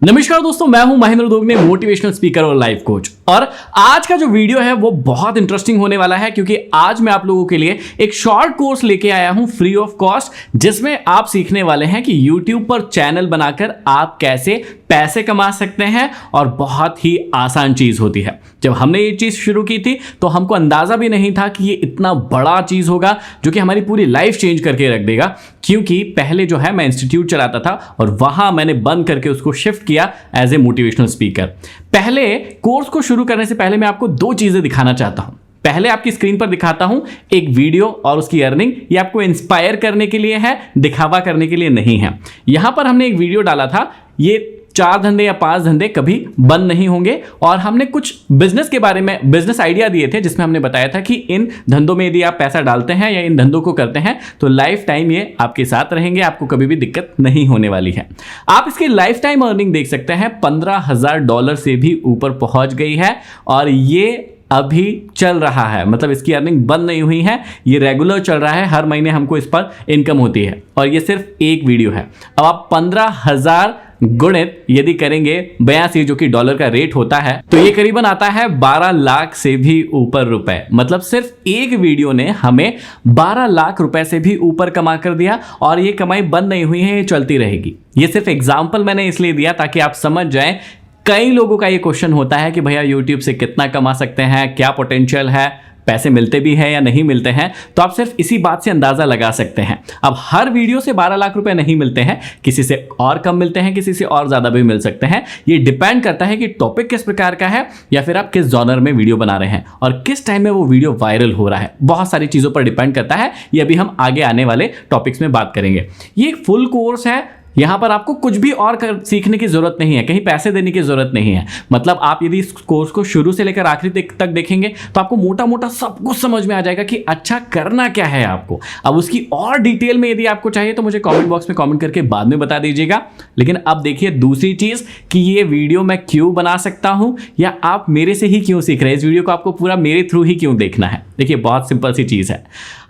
नमस्कार दोस्तों, मैं हूं महेंद्र दोगने, मोटिवेशनल स्पीकर और लाइफ कोच। और आज का जो वीडियो है वो बहुत इंटरेस्टिंग होने वाला है क्योंकि आज मैं आप लोगों के लिए एक शॉर्ट कोर्स लेके आया हूं फ्री ऑफ कॉस्ट, जिसमें आप सीखने वाले हैं कि YouTube पर चैनल बनाकर आप कैसे पैसे कमा सकते हैं। और बहुत ही आसान चीज होती है। जब हमने ये चीज शुरू की थी तो हमको अंदाजा भी नहीं था कि ये इतना बड़ा चीज होगा जो कि हमारी पूरी लाइफ चेंज करके रख देगा। क्योंकि पहले जो है मैं इंस्टीट्यूट चलाता था और वहां मैंने बंद करके उसको शिफ्ट किया एज ए मोटिवेशनल स्पीकर। पहले कोर्स को शुरू करने से पहले मैं आपको दो चीजें दिखाना चाहता हूं। पहले आपकी स्क्रीन पर दिखाता हूं एक वीडियो और उसकी अर्निंग। ये आपको इंस्पायर करने के लिए है, दिखावा करने के लिए नहीं है। यहां पर हमने एक वीडियो डाला था, ये 4 धंधे या 5 धंधे कभी बंद नहीं होंगे। और हमने कुछ बिजनेस के बारे में बिजनेस आइडिया दिए थे, जिसमें हमने बताया था कि इन धंधों में यदि आप पैसा डालते हैं या इन धंधों को करते हैं तो लाइफ टाइम ये आपके साथ रहेंगे, आपको कभी भी दिक्कत नहीं होने वाली है। आप इसकी लाइफ टाइम अर्निंग देख सकते हैं, $15,000 से भी ऊपर पहुंच गई है। और ये अभी चल रहा है, मतलब इसकी अर्निंग बंद नहीं हुई है, ये रेगुलर चल रहा है। हर महीने हमको इस पर इनकम होती है और ये सिर्फ एक वीडियो है। अब आप 15,000 गुणित यदि करेंगे 82, जो कि डॉलर का रेट होता है, तो ये करीबन आता है 12 लाख से भी ऊपर रुपए। मतलब सिर्फ एक वीडियो ने हमें 12 लाख रुपए से भी ऊपर कमा कर दिया। और ये कमाई बंद नहीं हुई है, ये चलती रहेगी। ये सिर्फ एग्जाम्पल मैंने इसलिए दिया ताकि आप समझ जाएं। कई लोगों का ये क्वेश्चन होता है कि भैया यूट्यूब से कितना कमा सकते हैं, क्या पोटेंशियल है, पैसे मिलते भी हैं या नहीं मिलते हैं। तो आप सिर्फ इसी बात से अंदाजा लगा सकते हैं। अब हर वीडियो से 12 लाख रुपए नहीं मिलते हैं, किसी से और कम मिलते हैं, किसी से और ज्यादा भी मिल सकते हैं। ये डिपेंड करता है कि टॉपिक किस प्रकार का है या फिर आप किस जॉनर में वीडियो बना रहे हैं और किस टाइम में वो वीडियो वायरल हो रहा है। बहुत सारी चीजों पर डिपेंड करता है। ये अभी हम आगे आने वाले टॉपिक्स में बात करेंगे। ये एक फुल कोर्स है, यहां पर आपको कुछ भी और सीखने की जरूरत नहीं है, कहीं पैसे देने की जरूरत नहीं है। मतलब आप यदि इस कोर्स को शुरू से लेकर आखिरी तक देखेंगे तो आपको मोटा मोटा सब कुछ समझ में आ जाएगा कि अच्छा करना क्या है आपको। अब उसकी और डिटेल में यदि आपको चाहिए तो मुझे कमेंट बॉक्स में कमेंट करके बाद में बता दीजिएगा। लेकिन अब देखिए दूसरी चीज कि ये वीडियो मैं क्यों बना सकता हूं या आप मेरे से ही क्यों सीख रहे हैं, इस वीडियो को आपको पूरा मेरे थ्रू ही क्यों देखना है। देखिए बहुत सिंपल सी चीज है।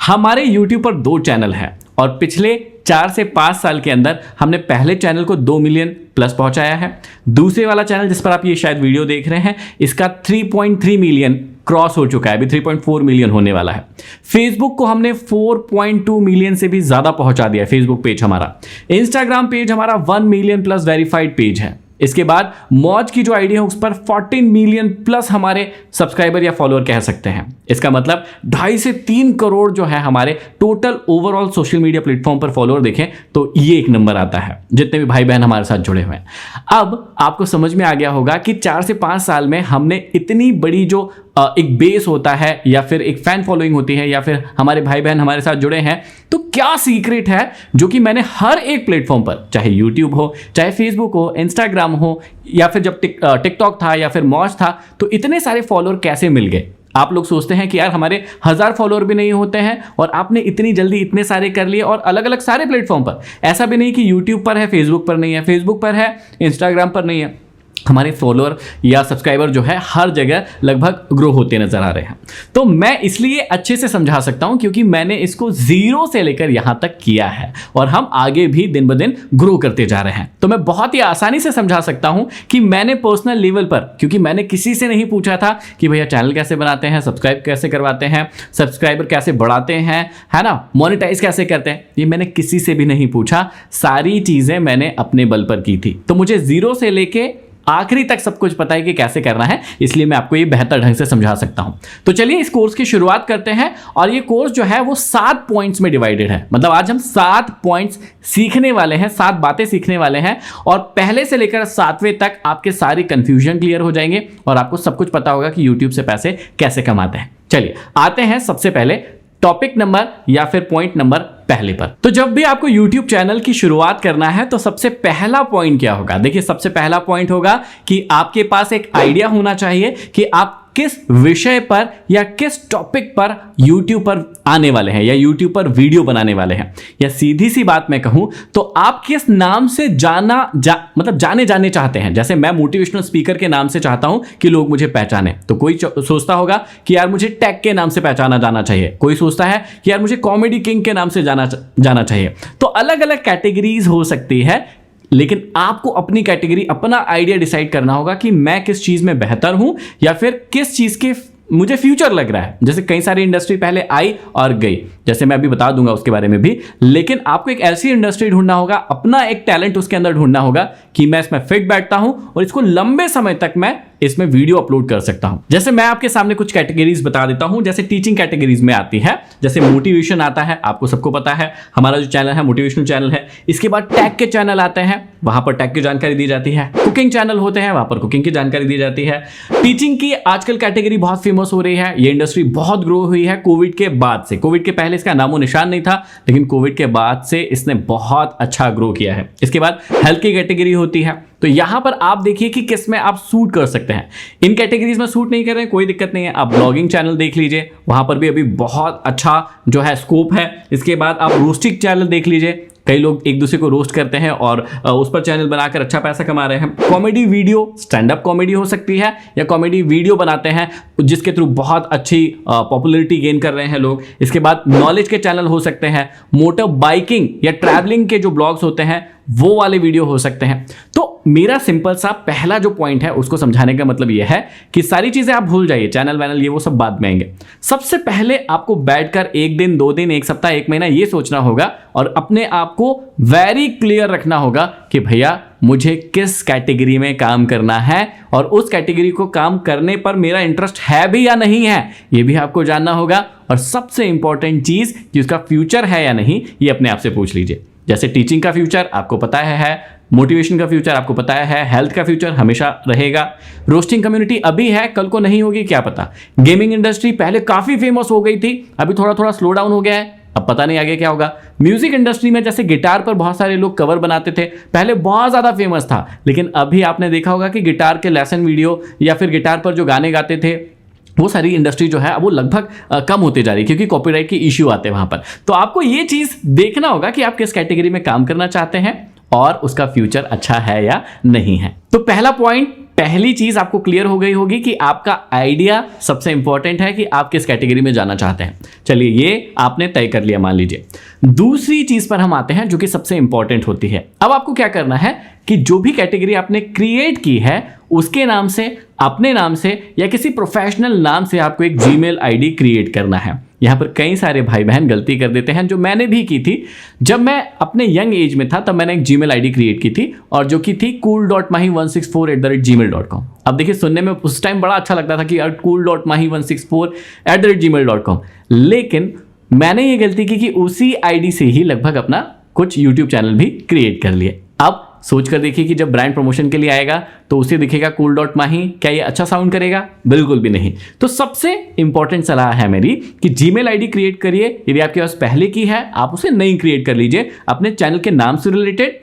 हमारे यूट्यूब पर 2 चैनल है और पिछले 4 से 5 साल के अंदर हमने पहले चैनल को 2 मिलियन प्लस पहुंचाया है। दूसरे वाला चैनल जिस पर आप ये शायद वीडियो देख रहे हैं, इसका 3.3 मिलियन क्रॉस हो चुका है, अभी 3.4 मिलियन होने वाला है। फेसबुक को हमने 4.2 मिलियन से भी ज्यादा पहुंचा दिया, फेसबुक पेज हमारा। इंस्टाग्राम पेज हमारा 1 मिलियन प्लस वेरीफाइड पेज है। इसके बाद मौज की जो आईडी है उस पर 14 मिलियन प्लस हमारे सब्सक्राइबर या फॉलोअर कह सकते हैं। इसका मतलब 2.5 से 3 करोड़ जो है हमारे total overall social media platform पर फॉलोअर देखें तो ये एक नंबर आता है, जितने भी भाई बहन हमारे साथ जुड़े हुए हैं। अब आपको समझ में आ गया होगा कि 4 से 5 साल में हमने इतनी बड़ी जो एक बेस होता है या फिर एक फैन फॉलोइंग होती है या फिर हमारे भाई बहन हमारे साथ जुड़े हैं, तो क्या सीक्रेट है जो कि मैंने हर एक प्लेटफॉर्म पर, चाहे यूट्यूब हो, चाहे फेसबुक हो, इंस्टाग्राम हो या फिर जब टिकटॉक था या फिर मौज था, तो इतने सारे फॉलोअर कैसे मिल गए। आप लोग सोचते हैं कि यार हमारे 1000 फॉलोअर भी नहीं होते हैं और आपने इतनी जल्दी इतने सारे कर लिए, और अलग अलग सारे प्लेटफॉर्म पर। ऐसा भी नहीं कि यूट्यूब पर है फेसबुक पर नहीं है, फेसबुक पर है इंस्टाग्राम पर नहीं है। हमारे फॉलोअर या सब्सक्राइबर जो है हर जगह लगभग ग्रो होते नजर आ रहे हैं। तो मैं इसलिए अच्छे से समझा सकता हूं क्योंकि मैंने इसको 0 से लेकर यहां तक किया है और हम आगे भी दिन ब दिन ग्रो करते जा रहे हैं। तो मैं बहुत ही आसानी से समझा सकता हूं कि मैंने पर्सनल लेवल पर, क्योंकि मैंने किसी से नहीं पूछा था कि भैया चैनल कैसे बनाते हैं, सब्सक्राइब कैसे करवाते हैं, सब्सक्राइबर कैसे बढ़ाते हैं, है ना, मोनेटाइज कैसे करते हैं, ये मैंने किसी से भी नहीं पूछा। सारी चीजें मैंने अपने बल पर की थी। तो मुझे 0 से लेके आखिरी तक सब कुछ पता है कि कैसे करना है, इसलिए मैं आपको ये बेहतर ढंग से समझा सकता हूं। तो चलिए इस कोर्स की शुरुआत करते हैं। और ये कोर्स जो है वो 7 पॉइंट्स में डिवाइडेड है। मतलब आज हम 7 पॉइंट्स सीखने वाले हैं, 7 बातें सीखने वाले हैं और पहले से लेकर 7वें तक आपके सारी कंफ्यूजन क्लियर हो जाएंगे और आपको सब कुछ पता होगा कि यूट्यूब से पैसे कैसे कमाते हैं। चलिए आते हैं सबसे पहले टॉपिक नंबर या फिर पॉइंट नंबर पहले पर। तो जब भी आपको YouTube चैनल की शुरुआत करना है तो सबसे पहला पॉइंट क्या होगा? देखिए सबसे पहला पॉइंट होगा कि आपके पास एक आइडिया होना चाहिए कि आप किस विषय पर या किस टॉपिक पर YouTube पर आने वाले हैं या YouTube पर वीडियो बनाने वाले हैं। या सीधी सी बात मैं कहूं तो आप किस नाम से मतलब जाने चाहते हैं। जैसे मैं मोटिवेशनल स्पीकर के नाम से चाहता हूं कि लोग मुझे पहचाने, तो कोई सोचता होगा कि यार मुझे टेक के नाम से पहचाना जाना चाहिए, कोई सोचता है कि यार मुझे कॉमेडी किंग के नाम से जाना चाहिए। तो अलग अलग कैटेगरीज हो सकती है लेकिन आपको अपनी कैटेगरी, अपना आइडिया डिसाइड करना होगा कि मैं किस चीज में बेहतर हूं या फिर किस चीज के मुझे फ्यूचर लग रहा है। जैसे कई सारी इंडस्ट्री पहले आई और गई, जैसे मैं अभी बता दूंगा उसके बारे में भी, लेकिन आपको एक ऐसी इंडस्ट्री ढूंढना होगा, अपना एक टैलेंट उसके अंदर ढूंढना होगा कि मैं इसमें फिट बैठता हूं और इसको लंबे समय तक मैं इसमें वीडियो अपलोड कर सकता हूं। जैसे मैं आपके सामने कुछ कैटेगरीज बता देता हूं, जैसे टीचिंग कैटेगरीज में आती है, जैसे मोटिवेशन आता है, आपको सबको पता है हमारा जो चैनल है मोटिवेशनल चैनल है। इसके बाद टैग के चैनल आते हैं, वहां पर टैग की जानकारी दी जाती है। कुकिंग चैनल होते हैं, वहां पर कुकिंग की जानकारी दी जाती है। टीचिंग की आजकल कैटेगरी बहुत फेमस हो रही है, ये इंडस्ट्री बहुत ग्रो हुई है कोविड के बाद से। कोविड के पहले इसका नामो निशान नहीं था, लेकिन कोविड के बाद से इसने बहुत अच्छा ग्रो किया है। इसके बाद हेल्थ की कैटेगरी होती है, तो यहां पर आप देखिए कि किस में आप सूट कर सकते हैं। इन कैटेगरीज में सूट नहीं कर रहे हैं, कोई दिक्कत नहीं है, आप ब्लॉगिंग चैनल देख लीजिए, वहां पर भी अभी बहुत अच्छा जो है स्कोप है। इसके बाद आप रोस्टिंग चैनल देख लीजिए, कई लोग एक दूसरे को रोस्ट करते हैं और उस पर चैनल बनाकर अच्छा पैसा कमा रहे हैं। Comedy video, stand up comedy हो सकती है, या कॉमेडी वीडियो बनाते हैं जिसके थ्रू बहुत अच्छी पॉपुलैरिटी गेन कर रहे हैं लोग। इसके बाद नॉलेज के चैनल हो सकते हैं, मोटर बाइकिंग या ट्रैवलिंग के जो ब्लॉग्स होते हैं वो वाले वीडियो हो सकते हैं। तो मेरा सिंपल सा पहला जो पॉइंट है उसको समझाने का मतलब यह है कि सारी चीजें आप भूल जाइए, चैनल वैनल ये वो सब बाद में आएंगे। सबसे पहले आपको बैठकर 1 दिन 2 दिन 1 सप्ताह 1 महीना ये सोचना होगा और अपने आप को वेरी क्लियर रखना होगा कि भैया मुझे किस कैटेगरी में काम करना है और उस कैटेगरी को काम करने पर मेरा इंटरेस्ट है भी या नहीं है, ये भी आपको जानना होगा। और सबसे इंपॉर्टेंट चीज कि उसका फ्यूचर है या नहीं, ये अपने आप से पूछ लीजिए। जैसे टीचिंग का फ्यूचर आपको पता है, मोटिवेशन का फ्यूचर आपको पता है, हेल्थ का फ्यूचर हमेशा रहेगा, रोस्टिंग कम्युनिटी अभी है कल को नहीं होगी क्या पता। गेमिंग इंडस्ट्री पहले काफी फेमस हो गई थी, अभी थोड़ा थोड़ा स्लो डाउन हो गया है, अब पता नहीं आगे क्या होगा। म्यूजिक इंडस्ट्री में जैसे गिटार पर बहुत सारे लोग कवर बनाते थे, पहले बहुत ज्यादा फेमस था, लेकिन अभी आपने देखा होगा कि गिटार के लेसन वीडियो या फिर गिटार पर जो गाने गाते थे वो सारी इंडस्ट्री जो है वो लगभग कम होते जा रही है, क्योंकि कॉपीराइट के इश्यू आते हैं वहां पर। तो आपको ये चीज देखना होगा कि आप किस कैटेगरी में काम करना चाहते हैं और उसका फ्यूचर अच्छा है या नहीं है। तो पहला पॉइंट, पहली चीज आपको क्लियर हो गई होगी कि आपका आइडिया सबसे इंपॉर्टेंट है कि आप किस कैटेगरी में जाना चाहते हैं। चलिए ये आपने तय कर लिया मान लीजिए। दूसरी चीज पर हम आते हैं जो कि सबसे इंपॉर्टेंट होती है। अब आपको क्या करना है कि जो भी कैटेगरी आपने क्रिएट की है उसके नाम से, अपने नाम से या किसी प्रोफेशनल नाम से आपको एक जीमेल आईडी क्रिएट करना है। यहां पर कई सारे भाई बहन गलती कर देते हैं, जो मैंने भी की थी। जब मैं अपने यंग एज में था तब मैंने एक जीमेल आईडी क्रिएट की थी और जो कि थी cool.mahi164@gmail.com। अब देखिए सुनने में उस टाइम बड़ा अच्छा लगता था कि यार cool.mahi164@gmail.com, लेकिन मैंने ये गलती की कि उसी आईडी से ही लगभग अपना कुछ यूट्यूब चैनल भी क्रिएट कर लिए। अब सोच कर देखिए कि जब ब्रांड प्रमोशन के लिए आएगा तो उसे दिखेगा cool.mahi, क्या ये अच्छा साउंड करेगा? बिल्कुल भी नहीं। तो सबसे इंपॉर्टेंट सलाह है मेरी कि जीमेल आईडी क्रिएट करिए। यदि आपके पास पहले की है आप उसे नई क्रिएट कर लीजिए, अपने चैनल के नाम से रिलेटेड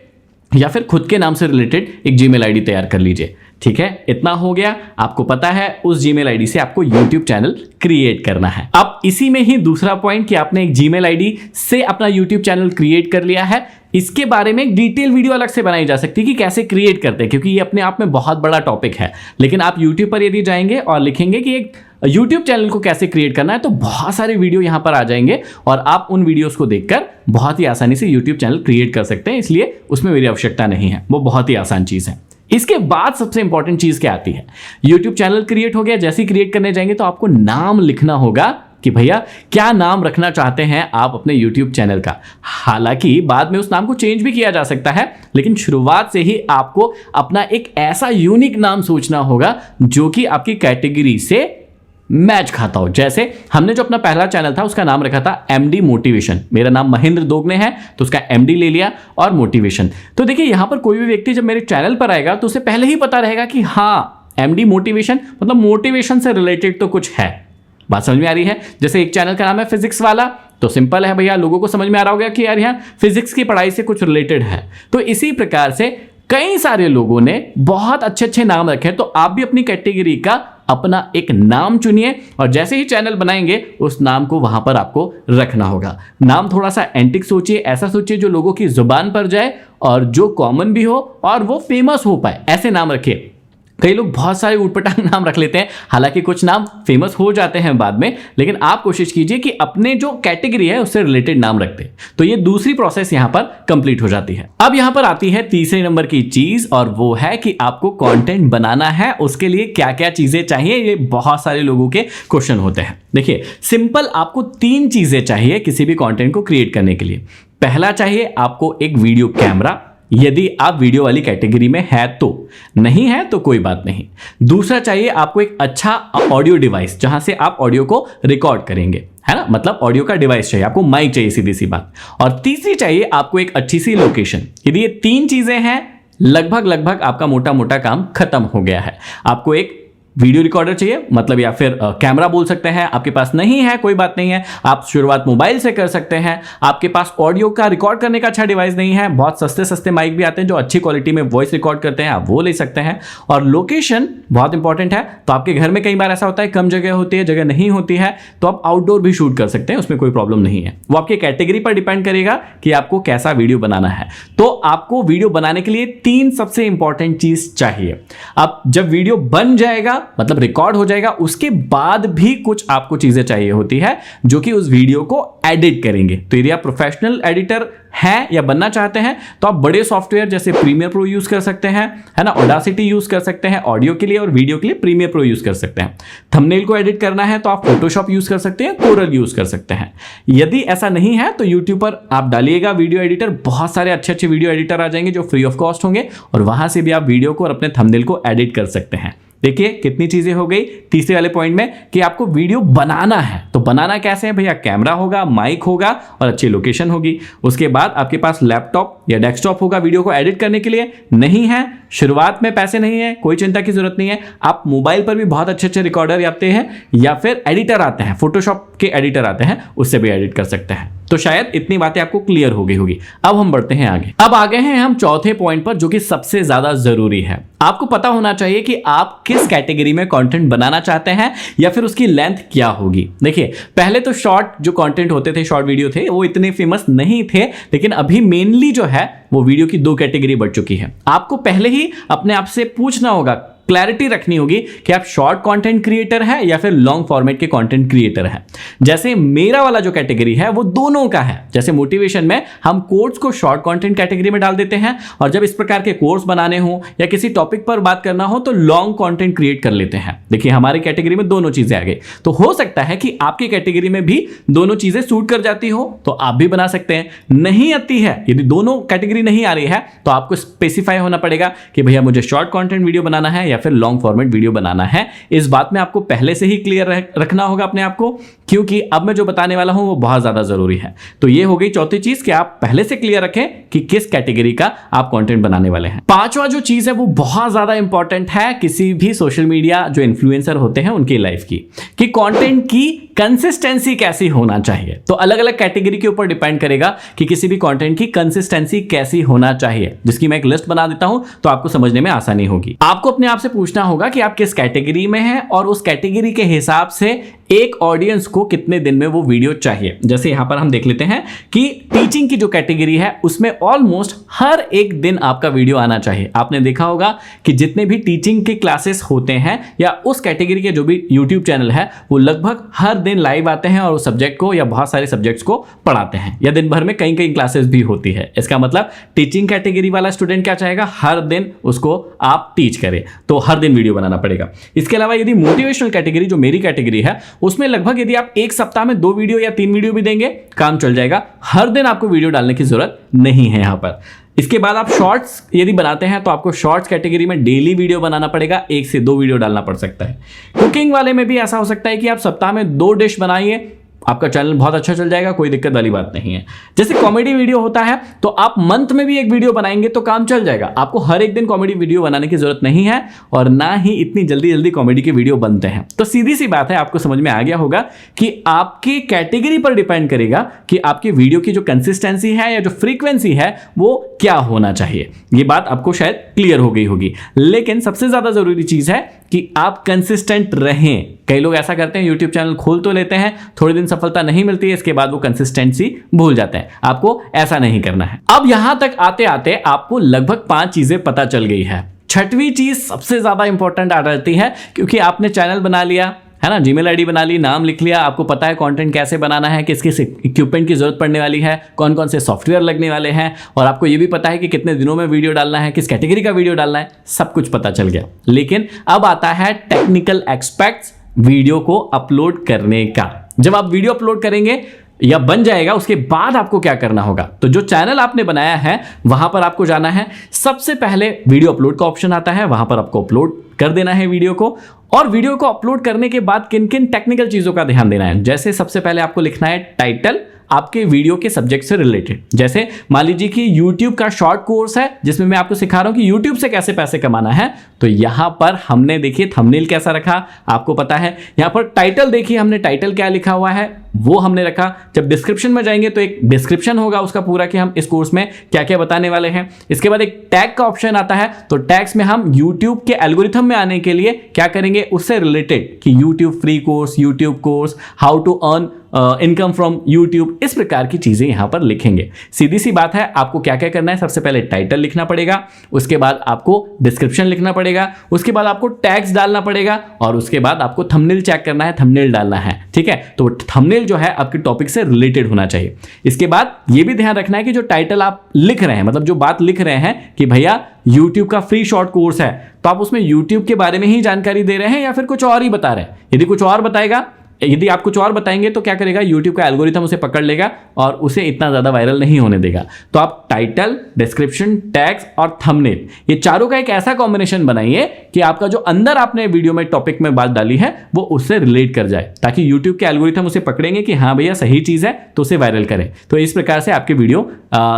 या फिर खुद के नाम से रिलेटेड एक जीमेल आईडी तैयार कर लीजिए। ठीक है, इतना हो गया, आपको पता है उस जीमेल आईडी से आपको यूट्यूब चैनल क्रिएट करना है। अब इसी में ही दूसरा पॉइंट कि आपने एक जीमेल आईडी से अपना यूट्यूब चैनल क्रिएट कर लिया है, इसके बारे में एक डिटेल वीडियो अलग से बनाई जा सकती है कि कैसे क्रिएट करते हैं, क्योंकि ये अपने आप में बहुत बड़ा टॉपिक है। लेकिन आप यूट्यूब पर यदि जाएंगे और लिखेंगे कि एक यूट्यूब चैनल को कैसे क्रिएट करना है तो बहुत सारे वीडियो यहां पर आ जाएंगे और आप उन वीडियोस को देखकर बहुत ही आसानी से यूट्यूब चैनल क्रिएट कर सकते हैं। इसलिए उसमें मेरी आवश्यकता नहीं है, वो बहुत ही आसान चीज है। इसके बाद सबसे इंपॉर्टेंट चीज क्या आती है? यूट्यूब चैनल क्रिएट हो गया, जैसे ही क्रिएट करने जाएंगे तो आपको नाम लिखना होगा कि भैया क्या नाम रखना चाहते हैं आप अपने YouTube चैनल का। हालांकि बाद में उस नाम को चेंज भी किया जा सकता है, लेकिन शुरुआत से ही आपको अपना एक ऐसा यूनिक नाम सोचना होगा जो कि आपकी कैटेगरी से मैच खाता हो। जैसे हमने जो अपना पहला चैनल था उसका नाम रखा था MD मोटिवेशन। मेरा नाम महेंद्र दोगने है तो उसका MD ले लिया और मोटिवेशन। तो देखिए यहां पर कोई भी व्यक्ति जब मेरे चैनल पर आएगा तो उसे पहले ही पता रहेगा कि हाँ MD मोटिवेशन मतलब मोटिवेशन से रिलेटेड तो कुछ है। बात समझ में आ रही है? जैसे एक चैनल का नाम है फिजिक्स वाला, तो सिंपल है भैया, लोगों को समझ में आ रहा होगा कि यार यहाँ फिजिक्स की पढ़ाई से कुछ रिलेटेड है। तो इसी प्रकार से कई सारे लोगों ने बहुत अच्छे अच्छे नाम रखे, तो आप भी अपनी कैटेगरी का अपना एक नाम चुनिए और जैसे ही चैनल बनाएंगे उस नाम को वहां पर आपको रखना होगा। नाम थोड़ा सा एंटिक सोचिए, ऐसा सोचिए जो लोगों की जुबान पर जाए और जो कॉमन भी हो और वो फेमस हो पाए, ऐसे नाम रखिए। कई लोग बहुत सारे ऊटपटांग नाम रख लेते हैं, हालांकि कुछ नाम फेमस हो जाते हैं बाद में, लेकिन आप कोशिश कीजिए कि अपने जो कैटेगरी है उससे रिलेटेड नाम रखते हैं, तो ये दूसरी प्रोसेस यहां पर कंप्लीट हो जाती है। अब यहां पर आती है तीसरे नंबर की चीज, और वो है कि आपको कंटेंट बनाना है, उसके लिए क्या क्या चीजें चाहिए। ये बहुत सारे लोगों के क्वेश्चन होते हैं। देखिए, सिंपल आपको 3 चीजें चाहिए किसी भी कंटेंट को क्रिएट करने के लिए। पहला चाहिए आपको एक वीडियो कैमरा, यदि आप वीडियो वाली कैटेगरी में है तो, नहीं है तो कोई बात नहीं। दूसरा चाहिए आपको एक अच्छा ऑडियो डिवाइस, जहां से आप ऑडियो को रिकॉर्ड करेंगे, है ना, मतलब ऑडियो का डिवाइस चाहिए आपको, माइक चाहिए, सीधी सी बात। और तीसरी चाहिए आपको एक अच्छी सी लोकेशन। यदि ये 3 चीजें हैं, लगभग आपका मोटा मोटा काम खत्म हो गया है। आपको एक वीडियो रिकॉर्डर चाहिए, मतलब या फिर कैमरा बोल सकते हैं, आपके पास नहीं है कोई बात नहीं है, आप शुरुआत मोबाइल से कर सकते हैं। आपके पास ऑडियो का रिकॉर्ड करने का अच्छा डिवाइस नहीं है, बहुत सस्ते माइक भी आते हैं जो अच्छी क्वालिटी में वॉइस रिकॉर्ड करते हैं, आप वो ले सकते हैं। और लोकेशन बहुत इंपॉर्टेंट है, तो आपके घर में कई बार ऐसा होता है कम जगह होती है, जगह नहीं होती है, तो आप आउटडोर भी शूट कर सकते हैं, उसमें कोई प्रॉब्लम नहीं है। वो आपके कैटेगरी पर डिपेंड करेगा कि आपको कैसा वीडियो बनाना है। तो आपको वीडियो बनाने के लिए 3 सबसे इंपॉर्टेंट चीज चाहिए। अब जब वीडियो बन जाएगा, मतलब रिकॉर्ड हो जाएगा, उसके बाद भी कुछ आपको चीजें चाहिए होती है जो कि उस वीडियो को एडिट करेंगे। तो यदि आप प्रोफेशनल एडिटर हैं या बनना चाहते हैं तो आप बड़े सॉफ्टवेयर जैसे प्रीमियर प्रो यूज कर सकते हैं, है ना, ऑडासिटी यूज कर सकते हैं ऑडियो के लिए, और वीडियो के लिए प्रीमियर प्रो यूज कर सकते हैं। थंबनेल को एडिट करना है तो आप फोटोशॉप यूज कर सकते हैं, कोरल यूज कर सकते हैं। यदि ऐसा नहीं है तो यूट्यूब पर आप डालिएगा वीडियो एडिटर, बहुत सारे अच्छे वीडियो एडिटर आ जाएंगे जो फ्री ऑफ कॉस्ट होंगे, और वहां से भी आप वीडियो को और अपने थंबनेल को एडिट कर सकते हैं। देखिए कितनी चीजें हो गई तीसरे वाले पॉइंट में कि आपको वीडियो बनाना है। तो बनाना कैसे है भैया? कैमरा होगा, माइक होगा और अच्छी लोकेशन होगी। उसके बाद आपके पास लैपटॉप या डेस्कटॉप होगा वीडियो को एडिट करने के लिए। नहीं है, शुरुआत में पैसे नहीं है, कोई चिंता की जरूरत नहीं है। आप मोबाइल पर भी बहुत अच्छे रिकॉर्डर आते हैं या फिर एडिटर आते हैं, फोटोशॉप के एडिटर आते हैं, उससे भी एडिट कर सकते हैं। तो शायद इतनी बातें आपको क्लियर हो गई होगी। अब हम बढ़ते हैं आगे। अब आगे हैं हम चौथे पॉइंट पर, जो कि सबसे ज्यादा जरूरी है। आपको पता होना चाहिए कि आप किस कैटेगरी में कंटेंट बनाना चाहते हैं या फिर उसकी लेंथ क्या होगी। देखिए, पहले तो शॉर्ट जो कंटेंट होते थे, शॉर्ट वीडियो थे, वो इतने फेमस नहीं थे, लेकिन अभी मेनली जो है वो वीडियो की 2 कैटेगरी बढ़ चुकी है। आपको पहले ही अपने आप से पूछना होगा, क्लैरिटी रखनी होगी कि आप शॉर्ट कंटेंट क्रिएटर है या फिर लॉन्ग फॉर्मेट के कंटेंट क्रिएटर है। जैसे मेरा वाला जो कैटेगरी है वो दोनों का है। जैसे मोटिवेशन में हम कोर्स को शॉर्ट कंटेंट कैटेगरी में डाल देते हैं, और जब इस प्रकार के कोर्स बनाने हो या किसी टॉपिक पर बात करना हो तो लॉन्ग कंटेंट क्रिएट कर लेते हैं। देखिए, हमारी कैटेगरी में दोनों चीजें आ गई। तो हो सकता है कि आपकी कैटेगरी में भी दोनों चीजें सूट कर जाती हो, तो आप भी बना सकते हैं। नहीं आती है, यदि दोनों कैटेगरी नहीं आ रही है, तो आपको स्पेसिफाई होना पड़ेगा कि भैया मुझे शॉर्ट कंटेंट वीडियो बनाना है या फिर लॉन्ग फॉर्मेट वीडियो बनाना है। इस बात में आपको पहले से ही क्लियर रखना होगा अपने आप को, क्योंकि अब मैं जो बताने वाला हूं वो बहुत ज्यादा जरूरी है। तो ये हो गई चौथी चीज कि आप पहले से क्लियर रखें कि किस कैटेगरी का आप कंटेंट बनाने वाले हैं। पांचवा जो चीज है वो बहुत ज्यादा इंपॉर्टेंट है किसी भी सोशल मीडिया जो इन्फ्लुएंसर होते हैं उनकी लाइफ की, कि कंटेंट की कंसिस्टेंसी कैसी होना चाहिए। तो अलग अलग कैटेगरी के ऊपर डिपेंड करेगा कि किसी भी कंटेंट की कंसिस्टेंसी कैसी होना चाहिए, जिसकी मैं एक लिस्ट बना देता हूं तो आपको समझने में आसानी होगी। आपको अपने आप से पूछना होगा कि आप किस कैटेगरी में हैं और उस कैटेगरी के हिसाब से एक ऑडियंस को कितने दिन में वो वीडियो चाहिए। जैसे यहां पर हम देख लेते हैं कि टीचिंग की जो कैटेगरी है उसमें ऑलमोस्ट हर एक दिन आपका वीडियो आना चाहिए। आपने देखा होगा कि जितने भी टीचिंग के क्लासेस होते हैं या उस कैटेगरी के जो भी यूट्यूब चैनल है वो लगभग हर दिन लाइव आते हैं और उस सब्जेक्ट को या बहुत सारे सब्जेक्ट्स को पढ़ाते हैं, या दिन भर में कई क्लासेस भी होती है। इसका मतलब टीचिंग कैटेगरी वाला स्टूडेंट क्या चाहेगा, हर दिन उसको आप टीच करें, तो हर दिन वीडियो बनाना पड़ेगा। इसके अलावा यदि मोटिवेशनल कैटेगरी जो मेरी कैटेगरी है उसमें लगभग यदि आप एक सप्ताह में 2 वीडियो या 3 वीडियो भी देंगे काम चल जाएगा। हर दिन आपको वीडियो डालने की जरूरत नहीं है यहां पर। इसके बाद आप शॉर्ट्स यदि बनाते हैं तो आपको शॉर्ट्स कैटेगरी में डेली वीडियो बनाना पड़ेगा, 1 से 2 वीडियो डालना पड़ सकता है। कुकिंग वाले में भी ऐसा हो सकता है कि आप सप्ताह में 2 डिश बनाइए, आपका चैनल बहुत अच्छा चल जाएगा, कोई दिक्कत वाली बात नहीं है। जैसे कॉमेडी वीडियो होता है तो आप मंथ में भी 1 वीडियो बनाएंगे तो काम चल जाएगा। आपको हर एक दिन कॉमेडी वीडियो बनाने की जरूरत नहीं है और ना ही इतनी जल्दी कॉमेडी के वीडियो बनते हैं। तो सीधी सी बात है, आपको समझ में आ गया होगा कि आपकी कैटेगरी पर डिपेंड करेगा कि आपकी वीडियो की जो कंसिस्टेंसी है या जो फ्रीक्वेंसी है वो क्या होना चाहिए। ये बात आपको शायद क्लियर हो गई होगी। लेकिन सबसे ज्यादा जरूरी चीज है कि आप कंसिस्टेंट रहें। कई लोग ऐसा करते हैं, यूट्यूब चैनल खोल तो लेते हैं, थोड़े दिन सफलता नहीं मिलती है, इसके बाद वो कंसिस्टेंसी भूल जाते हैं। आपको ऐसा नहीं करना है। अब यहां तक आते आते आपको लगभग 5 चीजें पता चल गई है। छठवीं चीज सबसे ज्यादा इंपॉर्टेंट आ जाती है, क्योंकि आपने चैनल बना लिया है ना, जीमेल आईडी बना ली, नाम लिख लिया, आपको पता है कंटेंट कैसे बनाना है, किस किस इक्विपमेंट की जरूरत पड़ने वाली है, कौन कौन से सॉफ्टवेयर लगने वाले हैं, और आपको ये भी पता है कि कितने दिनों में वीडियो डालना है, किस कैटेगरी का वीडियो डालना है, सब कुछ पता चल गया। लेकिन अब आता है टेक्निकल एस्पेक्ट्स वीडियो को अपलोड करने का। जब आप वीडियो अपलोड करेंगे या बन जाएगा, उसके बाद आपको क्या करना होगा। तो जो चैनल आपने बनाया है वहां पर आपको जाना है, सबसे पहले वीडियो अपलोड का ऑप्शन आता है, वहां पर आपको अपलोड कर देना है वीडियो को। और वीडियो को अपलोड करने के बाद किन किन टेक्निकल चीजों का ध्यान देना है, जैसे सबसे पहले आपको लिखना है टाइटल आपके वीडियो के सब्जेक्ट से रिलेटेड। जैसे मान लीजिए कि YouTube का शॉर्ट कोर्स है जिसमें मैं आपको सिखा रहा हूं कि YouTube से कैसे पैसे कमाना है, तो यहां पर हमने देखिए थंबनेल कैसा रखा आपको पता है। यहां पर टाइटल देखिए हमने टाइटल क्या लिखा हुआ है वो हमने रखा। जब डिस्क्रिप्शन में जाएंगे तो एक डिस्क्रिप्शन होगा उसका पूरा कि हम इस कोर्स में क्या क्या बताने वाले हैं। इसके बाद एक टैग का ऑप्शन आता है, तो टैग्स में हम YouTube के एल्गोरिथम में आने के लिए क्या करेंगे, उससे रिलेटेड कि YouTube free course, YouTube course, how to earn income from YouTube, इस प्रकार की चीजें यहां पर लिखेंगे। सीधी सी बात है, आपको क्या क्या करना है, सबसे पहले टाइटल लिखना पड़ेगा, उसके बाद आपको डिस्क्रिप्शन लिखना पड़ेगा, उसके बाद आपको टैग्स डालना पड़ेगा, और उसके बाद आपको थंबनेल चेक करना है, थंबनेल डालना है। ठीक है, तो थंबनेल जो है आपके टॉपिक से रिलेटेड होना चाहिए। इसके बाद यह भी ध्यान रखना है कि जो टाइटल आप लिख रहे हैं, मतलब जो बात लिख रहे हैं कि भैया YouTube का फ्री शॉर्ट कोर्स है, तो आप उसमें YouTube के बारे में ही जानकारी दे रहे हैं या फिर कुछ और ही बता रहे हैं। यदि कुछ और बताएगा, यदि आप कुछ और बताएंगे तो क्या करेगा, YouTube का एल्गोरिथम उसे पकड़ लेगा और उसे इतना ज्यादा वायरल नहीं होने देगा। तो आप टाइटल, डिस्क्रिप्शन, टैग्स और थंबनेल, ये चारों का एक ऐसा कॉम्बिनेशन बनाइए कि आपका जो अंदर आपने वीडियो में टॉपिक में बात डाली है वो उससे रिलेट कर जाए, ताकि YouTube के एल्गोरिथम उसे पकड़ेंगे कि हाँ भैया सही चीज है, तो उसे वायरल करें। तो इस प्रकार से आपके वीडियो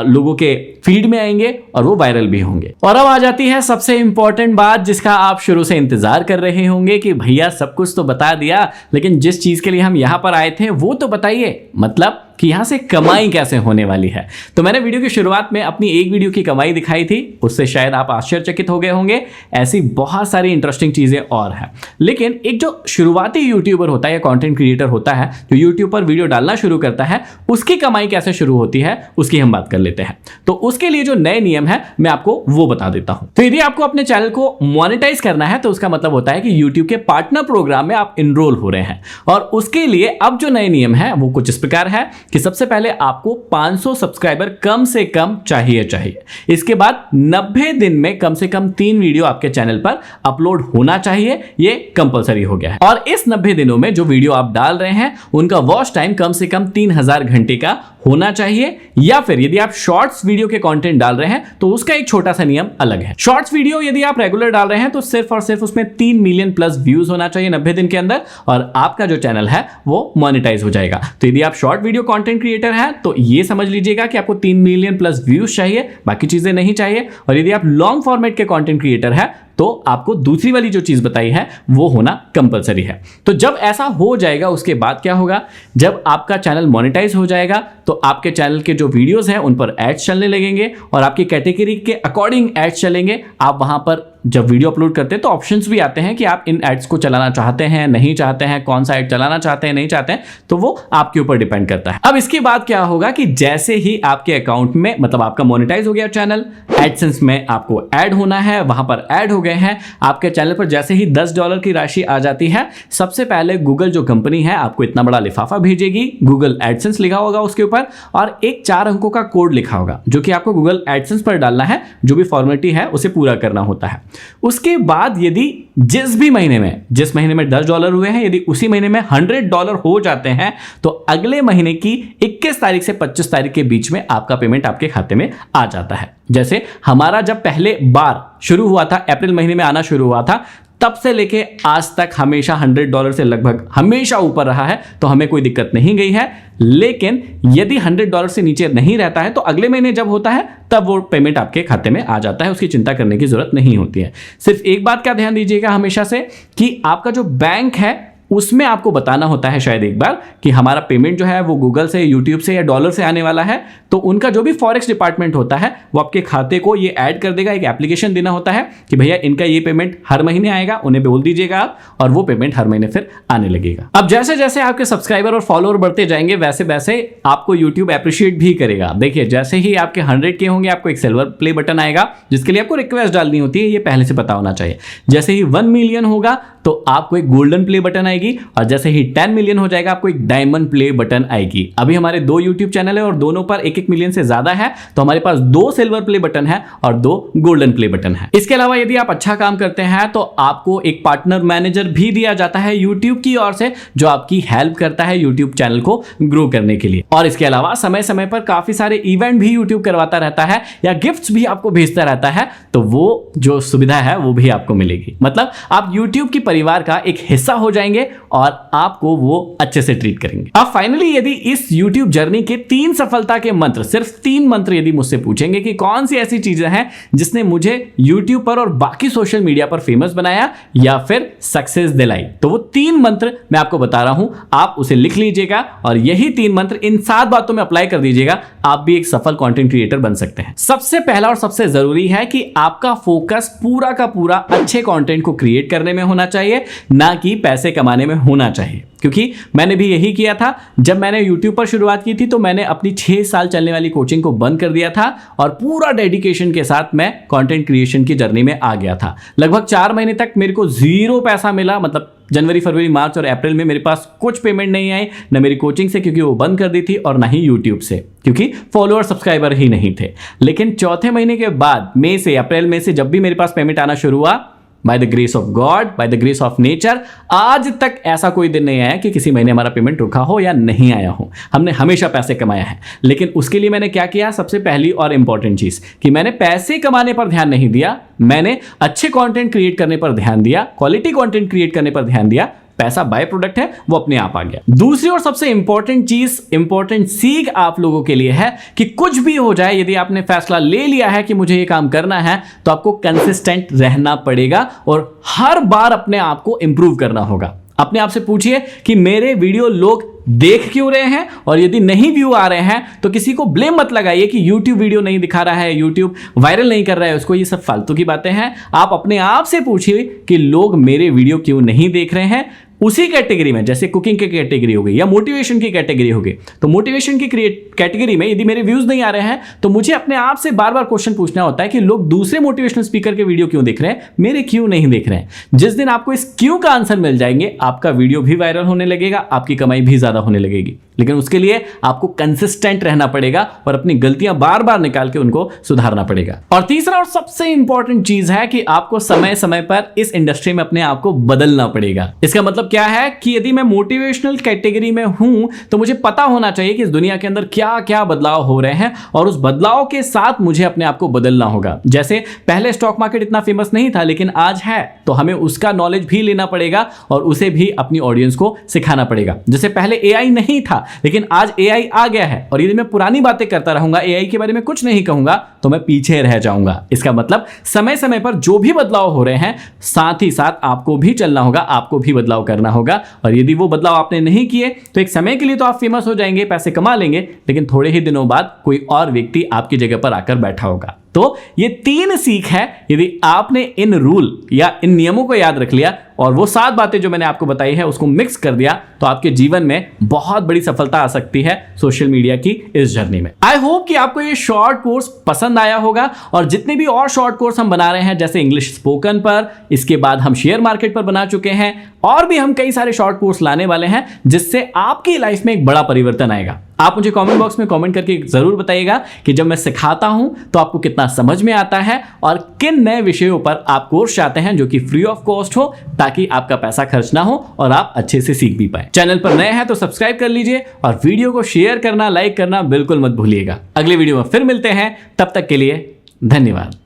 लोगों के फीड में आएंगे और वो वायरल भी होंगे। और अब आ जाती है सबसे इंपॉर्टेंट बात, जिसका आप शुरू से इंतजार कर रहे होंगे कि भैया सब कुछ तो बता दिया, लेकिन जिस चीज के लिए हम यहां पर आए थे वो तो बताइए, मतलब कि यहां से कमाई कैसे होने वाली है। तो मैंने वीडियो की शुरुआत में अपनी एक वीडियो की कमाई दिखाई थी, उससे शायद आप आश्चर्यचकित हो गए होंगे। ऐसी बहुत सारी इंटरेस्टिंग चीजें और हैं, लेकिन एक जो शुरुआती यूट्यूबर होता है या कंटेंट क्रिएटर होता है जो यूट्यूब पर वीडियो डालना शुरू करता है, उसकी कमाई कैसे शुरू होती है उसकी हम बात कर लेते हैं। तो उसके लिए जो नए नियम है मैं आपको वो बता देता हूं। तो यदि आपको अपने चैनल को मोनेटाइज करना है तो उसका मतलब होता है कि यूट्यूब के पार्टनर प्रोग्राम में आप इनरोल हो रहे हैं, और उसके लिए अब जो नए नियम है वो कुछ इस प्रकार है कि सबसे पहले आपको 500 सब्सक्राइबर कम से कम चाहिए। इसके बाद 90 दिन में कम से कम 3 वीडियो आपके चैनल पर अपलोड होना चाहिए, ये कंपलसरी हो गया है। और इस 90 दिनों में जो वीडियो आप डाल रहे हैं उनका वॉच टाइम कम से कम 3000 घंटे का होना चाहिए। या फिर यदि आप शॉर्ट्स वीडियो के कंटेंट डाल रहे हैं तो उसका एक छोटा सा नियम अलग है। शॉर्ट्स वीडियो यदि आप रेगुलर डाल रहे हैं तो सिर्फ और सिर्फ उसमें 3 मिलियन प्लस व्यूज होना चाहिए 90 दिन के अंदर, और आपका जो चैनल है वो मोनेटाइज हो जाएगा। तो यदि आप शॉर्ट वीडियो कंटेंट क्रिएटर हैं तो ये समझ लीजिएगा कि आपको 3 मिलियन प्लस व्यूज चाहिए, बाकी चीजें नहीं चाहिए। और यदि आप लॉन्ग फॉर्मेट के कंटेंट क्रिएटर हैं तो आपको दूसरी वाली जो चीज बताई है वो होना कंपलसरी है। तो जब ऐसा हो जाएगा उसके बाद क्या होगा, जब आपका चैनल मोनेटाइज हो जाएगा तो आपके चैनल के जो वीडियोस हैं उन पर एड्स चलने लगेंगे, और आपकी कैटेगरी के अकॉर्डिंग एड्स चलेंगे। आप वहां पर जब वीडियो अपलोड करते हैं तो ऑप्शंस भी आते हैं कि आप इन एड्स को चलाना चाहते हैं, नहीं चाहते हैं, कौन सा एड चलाना चाहते हैं, नहीं चाहते हैं, तो वो आपके ऊपर डिपेंड करता है। अब इसके बाद क्या होगा कि जैसे ही आपके अकाउंट में, मतलब आपका मोनेटाइज हो गया चैनल, एडसेंस में आपको ऐड होना है, वहां पर ऐड हो गए हैं आपके चैनल पर, जैसे ही $10 की राशि आ जाती है, सबसे पहले गूगल जो कंपनी है आपको इतना बड़ा लिफाफा भेजेगी, गूगल एडसेंस लिखा होगा उसके ऊपर, और एक 4 अंकों का कोड लिखा होगा जो कि आपको गूगल एडसेंस पर डालना है। जो भी फॉर्मेलिटी है उसे पूरा करना होता है। उसके बाद यदि जिस महीने में $10 हुए हैं, यदि उसी महीने में $100 हो जाते हैं तो अगले महीने की 21 तारीख से 25 तारीख के बीच में आपका पेमेंट आपके खाते में आ जाता है। जैसे हमारा जब पहले बार शुरू हुआ था, अप्रैल महीने में आना शुरू हुआ था, तब से लेके आज तक हमेशा $100 से लगभग हमेशा ऊपर रहा है, तो हमें कोई दिक्कत नहीं गई है। लेकिन यदि $100 से नीचे नहीं रहता है तो अगले महीने जब होता है तब वो पेमेंट आपके खाते में आ जाता है, उसकी चिंता करने की जरूरत नहीं होती है। सिर्फ एक बात का ध्यान दीजिएगा हमेशा से कि आपका जो बैंक है उसमें आपको बताना होता है शायद एक बार कि हमारा पेमेंट जो है वो गूगल से, यूट्यूब से या डॉलर से आने वाला है, तो उनका जो भी फॉरेक्स डिपार्टमेंट होता है वो आपके खाते को ये ऐड कर देगा। एक एप्लीकेशन देना होता है कि भैया इनका ये पेमेंट हर महीने आएगा, उन्हें बोल दीजिएगा आप, और वो पेमेंट हर महीने फिर आने लगेगा। अब जैसे जैसे आपके सब्सक्राइबर और फॉलोअर बढ़ते जाएंगे वैसे वैसे आपको यूट्यूब अप्रिशिएट भी करेगा। देखिए जैसे ही आपके 100K होंगे आपको एक सिल्वर प्ले बटन आएगा जिसके लिए आपको रिक्वेस्ट डालनी होती है, ये पहले से पता होना चाहिए। जैसे ही 1 मिलियन होगा तो आपको एक गोल्डन प्ले बटन आएगी, और जैसे ही 10 मिलियन हो जाएगा आपको एक डायमंड प्ले बटन आएगी। अभी हमारे 2 यूट्यूब चैनल है और दोनों पर 1-1 मिलियन से ज्यादा है, तो हमारे पास 2 सिल्वर प्ले बटन है और 2 गोल्डन प्ले बटन है। इसके अलावा यदि आप अच्छा काम करते हैं तो आपको एक पार्टनर मैनेजर भी दिया जाता है यूट्यूब की ओर से, जो आपकी हेल्प करता है यूट्यूब चैनल को ग्रो करने के लिए। और इसके अलावा समय समय पर काफी सारे इवेंट भी यूट्यूब करवाता रहता है या गिफ्ट्स भी आपको भेजता रहता है, तो वो जो सुविधा है वो भी आपको मिलेगी। मतलब आप यूट्यूब की परिवार का एक हिस्सा हो जाएंगे और आपको वो अच्छे से ट्रीट करेंगे। अब फाइनली यदि इस यूट्यूब जर्नी के 3 सफलता के मंत्र, सिर्फ 3 मंत्र यदि मुझसे पूछेंगे कि कौन सी ऐसी चीजें हैं जिसने मुझे यूट्यूब पर और बाकी सोशल मीडिया पर फेमस बनाया या फिर सक्सेस दिलाई, तो वो 3 मंत्र मैं आपको बता रहा हूं, आप उसे लिख लीजिएगा और यही 3 मंत्र इन 7 बातों में अप्लाई कर दीजिएगा, आप भी एक सफल कंटेंट क्रिएटर बन सकते हैं। सबसे पहला और सबसे जरूरी है कि आपका फोकस पूरा का पूरा अच्छे कंटेंट को क्रिएट करने में होना चाहिए, ना कि पैसे कमाने में होना चाहिए। क्योंकि मैंने भी यही किया था। जब मैंने YouTube पर शुरुआत की थी तो मैंने अपनी 6 साल चलने वाली कोचिंग को बंद कर दिया था और पूरा डेडिकेशन के साथ मैं कंटेंट क्रिएशन की जर्नी में आ गया था। लगभग 4 महीने तक मेरे को 0 पैसा मिला, मतलब जनवरी, फरवरी, मार्च और अप्रैल में मेरे पास कुछ पेमेंट नहीं आई, न मेरी कोचिंग से क्योंकि वो बंद कर दी थी, और ना ही यूट्यूब से क्योंकि फॉलोअर सब्सक्राइबर ही नहीं थे। लेकिन चौथे महीने के बाद, मई से, अप्रैल में से जब भी मेरे पास पेमेंट आना शुरू हुआ, by the grace of God, by the grace of nature, आज तक ऐसा कोई दिन नहीं आया कि किसी महीने हमारा पेमेंट रुका हो या नहीं आया हो। हमने हमेशा पैसे कमाया है। लेकिन उसके लिए मैंने क्या किया, सबसे पहली और इंपॉर्टेंट चीज कि मैंने पैसे कमाने पर ध्यान नहीं दिया, मैंने अच्छे कंटेंट क्रिएट करने पर ध्यान दिया, क्वालिटी कंटेंट क्रिएट करने पर ध्यान दिया। पैसा बाय प्रोडक्ट है, वो अपने आप आ गया। दूसरी और सबसे इंपॉर्टेंट चीज, इंपॉर्टेंट सीख आप लोगों के लिए है कि कुछ भी हो जाए, यदि आपने फैसला ले लिया है कि मुझे ये काम करना है, तो आपको कंसिस्टेंट रहना पड़ेगा और हर बार अपने आप को इंप्रूव करना होगा। अपने आप से पूछिए कि मेरे वीडियो लोग देख क्यों रहे हैं, और यदि नहीं व्यू आ रहे हैं तो किसी को ब्लेम मत लगाइए कि YouTube वीडियो नहीं दिखा रहा है, YouTube वायरल नहीं कर रहा है उसको, ये सब फालतू की बातें हैं। आप अपने आप से पूछिए कि लोग मेरे वीडियो क्यों नहीं देख रहे हैं। उसी कैटेगरी में, जैसे कुकिंग की कैटेगरी हो गई या मोटिवेशन की कैटेगरी हो गई, तो मोटिवेशन की कैटेगरी में यदि मेरे व्यूज नहीं आ रहे हैं तो मुझे अपने आप से बार बार क्वेश्चन पूछना होता है कि लोग दूसरे मोटिवेशनल स्पीकर के वीडियो क्यों देख रहे हैं, मेरे क्यों नहीं देख रहे हैं। जिस दिन आपको इस क्यों का आंसर मिल जाएंगे, आपका वीडियो भी वायरल होने लगेगा, आपकी कमाई भी ज्यादा होने लगेगी। लेकिन उसके लिए आपको कंसिस्टेंट रहना पड़ेगा और अपनी गलतियां बार बार निकाल के उनको सुधारना पड़ेगा। और तीसरा और सबसे इंपॉर्टेंट चीज है कि आपको समय समय पर इस इंडस्ट्री में अपने आप को बदलना पड़ेगा। इसका मतलब क्या है कि यदि मैं मोटिवेशनल कैटेगरी में हूं तो मुझे पता होना चाहिए कि इस दुनिया के अंदर क्या क्या बदलाव हो रहे हैं, और उस बदलाव के साथ मुझे अपने आप को बदलना होगा। जैसे पहले स्टॉक मार्केट इतना फेमस नहीं था, लेकिन आज है, तो हमें उसका नॉलेज भी लेना पड़ेगा और उसे भी अपनी ऑडियंस को सिखाना पड़ेगा। जैसे पहले AI नहीं था, लेकिन आज AI आ गया है, और यदि मैं पुरानी बातें करता रहूंगा, AI के बारे में कुछ नहीं कहूंगा, तो मैं पीछे रह जाऊंगा। इसका मतलब समय समय पर जो भी बदलाव हो रहे हैं, साथ ही साथ आपको भी चलना होगा, आपको भी बदलाव करना होगा। और यदि वो बदलाव आपने नहीं किए तो एक समय के लिए तो आप फेमस हो जाएंगे, पैसे कमा लेंगे, लेकिन थोड़े ही दिनों बाद कोई और व्यक्ति आपकी जगह पर आकर बैठा होगा। तो ये 3 सीख है। यदि आपने इन रूल या इन नियमों को याद रख लिया और वो 7 बातें जो मैंने आपको बताई है उसको मिक्स कर दिया, तो आपके जीवन में बहुत बड़ी सफलता आ सकती है सोशल मीडिया की इस जर्नी में। आई होप कि आपको ये शॉर्ट कोर्स पसंद आया होगा, और जितने भी और शॉर्ट कोर्स हम बना रहे हैं, जैसे इंग्लिश स्पोकन पर, इसके बाद हम शेयर मार्केट पर बना चुके हैं, और भी हम कई सारे शॉर्ट कोर्स लाने वाले हैं जिससे आपकी लाइफ में एक बड़ा परिवर्तन आएगा। आप मुझे कमेंट बॉक्स में कमेंट करके जरूर बताइएगा कि जब मैं सिखाता हूं तो आपको कितना समझ में आता है और किन नए विषयों पर आप कोर्स चाहते हैं जो कि फ्री ऑफ कॉस्ट हो, ताकि आपका पैसा खर्च ना हो और आप अच्छे से सीख भी पाए। चैनल पर नए हैं तो सब्सक्राइब कर लीजिए और वीडियो को शेयर करना, लाइक करना बिल्कुल मत भूलिएगा। अगले वीडियो में फिर मिलते हैं, तब तक के लिए धन्यवाद।